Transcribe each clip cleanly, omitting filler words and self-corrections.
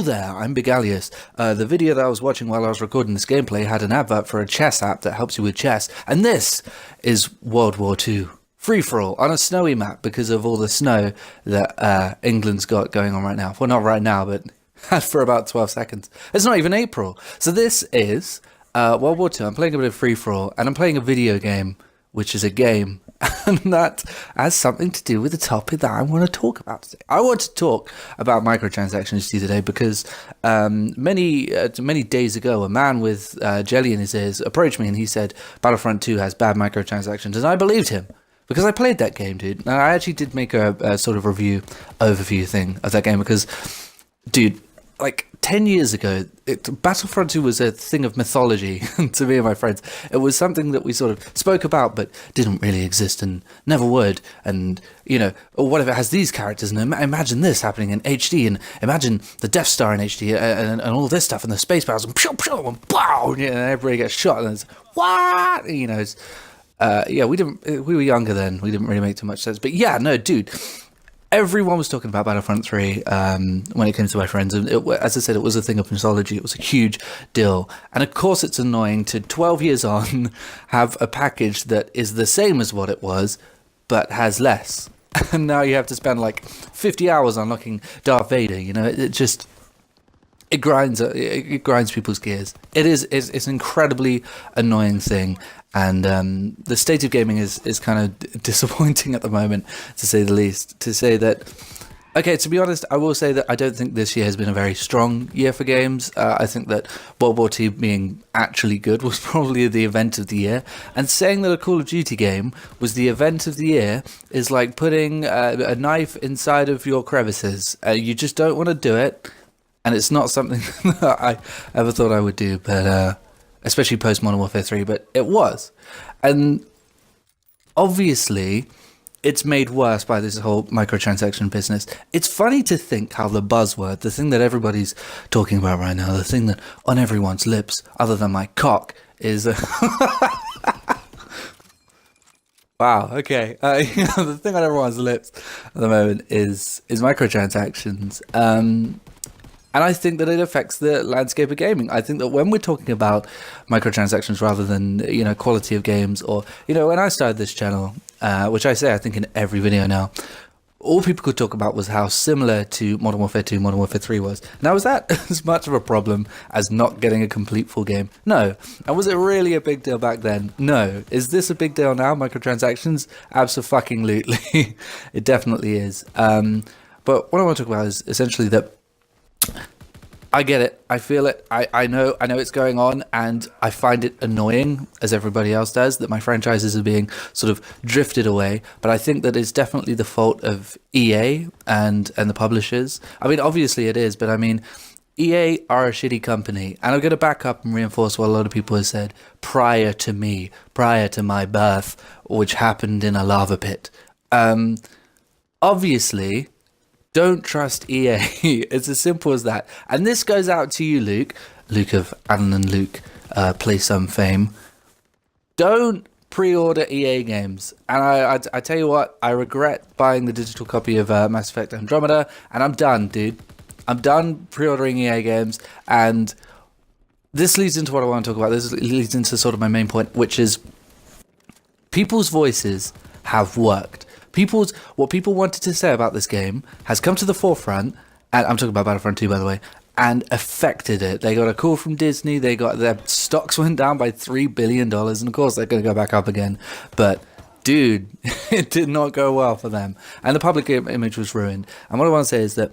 Hello there, I'm Bigalius. The video that I was watching while I was recording this gameplay had an advert for a chess app that helps you with chess, and this is World War II. Free-for-all on a snowy map because of all the snow that England's got going on right now. Well, not right now, but for about 12 seconds. It's not even April. So this is World War II. I'm playing a bit of free-for-all, and I'm playing a video game, which is a game. And that has something to do with the topic that I want to talk about today. I want to talk about microtransactions to you today because many days ago, a man with jelly in his ears approached me and he said Battlefront II has bad microtransactions, and I believed him. Because I played that game, dude. And I actually did make a sort of overview thing of that game because, dude, like 10 years ago, Battlefront 2 was a thing of mythology to me and my friends. It was something that we sort of spoke about but didn't really exist and never would. And, you know, what if it has these characters? And imagine this happening in HD, and imagine the Death Star in HD and all this stuff, and the space battles, and pew, pew, and pow, and everybody gets shot, and it's, what? You know, it's... yeah, we were younger then. We didn't really make too much sense. But yeah, no, dude, everyone was talking about Battlefront 3 when it came to my friends. And as I said, it was a thing of mythology. It was a huge deal. And of course, it's annoying to 12 years on have a package that is the same as what it was, but has less. And now you have to spend like 50 hours unlocking Darth Vader. You know, it grinds people's gears. It's an incredibly annoying thing, and the state of gaming is kind of disappointing at the moment, to say the least. To say that, okay, to be honest, I will say that I don't think this year has been a very strong year for games. I think that World War II being actually good was probably the event of the year, and saying that a Call of Duty game was the event of the year is like putting a knife inside of your crevices. You just don't want to do it. And it's not something that I ever thought I would do, but especially post Modern Warfare 3, but it was. And obviously, it's made worse by this whole microtransaction business. It's funny to think how the buzzword, the thing that everybody's talking about right now, the thing that on everyone's lips, other than my cock, is... Wow, okay. The thing on everyone's lips at the moment is microtransactions. And I think that it affects the landscape of gaming. I think that when we're talking about microtransactions rather than, you know, quality of games, or, you know, when I started this channel, which I say I think in every video now, all people could talk about was how similar to Modern Warfare 2, Modern Warfare 3 was. Now, was that as much of a problem as not getting a complete full game? No. And was it really a big deal back then? No. Is this a big deal now, microtransactions? Abso-fucking-lutely. It definitely is. But what I want to talk about is essentially that I get it, I feel it, I know it's going on, and I find it annoying, as everybody else does, that my franchises are being sort of drifted away, but I think that it's definitely the fault of EA and the publishers. I mean, obviously it is, but I mean, EA are a shitty company, and I'm going to back up and reinforce what a lot of people have said prior to my birth, which happened in a lava pit. Obviously... Don't trust EA. It's as simple as that. And this goes out to you, Luke of Alan and Luke Play Some fame. Don't pre-order EA games. And I tell you what, I regret buying the digital copy of Mass Effect Andromeda, and I'm done, dude. I'm done pre-ordering EA games, and this leads into what I want to talk about. This leads into sort of my main point, which is people's voices have worked. What people wanted to say about this game has come to the forefront, and I'm talking about Battlefront 2, by the way, and affected it. They got a call from Disney, their stocks went down by $3 billion, and of course they're going to go back up again. But, dude, it did not go well for them. And the public image was ruined. And what I want to say is that,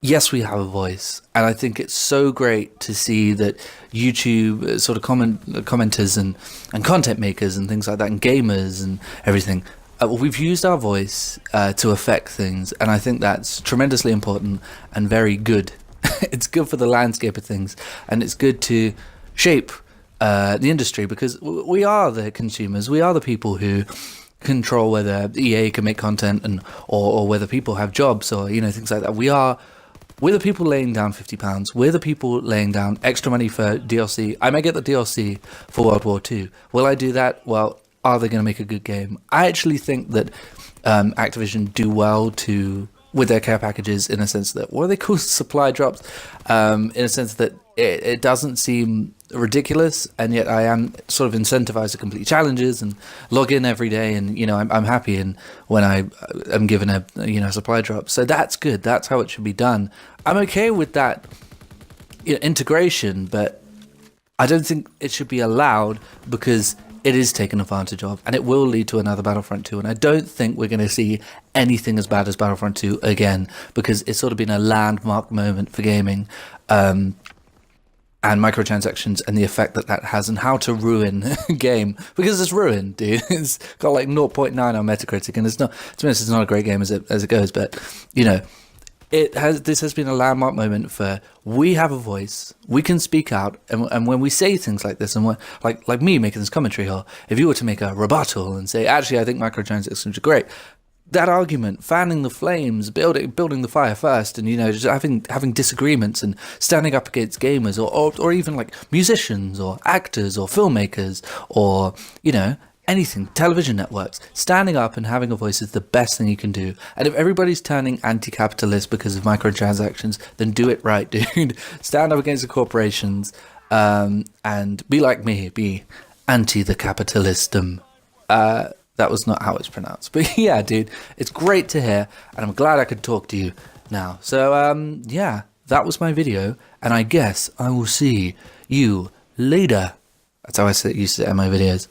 yes, we have a voice, and I think it's so great to see that YouTube sort of commenters and content makers and things like that, and gamers and everything, we've used our voice to affect things, and I think that's tremendously important and very good. It's good for the landscape of things, and it's good to shape the industry, because we are the consumers. We are the people who control whether EA can make content or whether people have jobs, or, you know, things like that. We're the people laying down £50. We're the people laying down extra money for DLC. I may get the DLC for World War II. Will I do that? Well, are they going to make a good game? I actually think that Activision do well to with their care packages, in a sense that, what are they called, supply drops, in a sense that it doesn't seem ridiculous, and yet I am sort of incentivized to complete challenges and log in every day, and I'm happy and when I am given a supply drop. So that's good. That's how it should be done. I'm okay with that integration, but I don't think it should be allowed, because it is taken advantage of, and it will lead to another Battlefront 2, and I don't think we're going to see anything as bad as Battlefront 2 again, because it's sort of been a landmark moment for gaming, and microtransactions and the effect that has, and how to ruin a game, because it's ruined, dude. It's got like 0.9 on Metacritic, and it's not, to be honest, it's not a great game as it goes, but this has been a landmark moment for, we have a voice, we can speak out, and when we say things like this, and when, like me making this commentary, or if you were to make a rebuttal and say, actually I think microtransactions are great, that argument, fanning the flames, building the fire first, and just having disagreements and standing up against gamers, or even like musicians or actors or filmmakers, or anything, television networks, standing up and having a voice is the best thing you can do. And if everybody's turning anti-capitalist because of microtransactions, then do it right, dude. Stand up against the corporations, and be like me, be anti the capitalism. That was not how it's pronounced, but yeah, dude, it's great to hear, and I'm glad I could talk to you now. So yeah, that was my video, and I guess I will see you later. That's how I used to end my videos.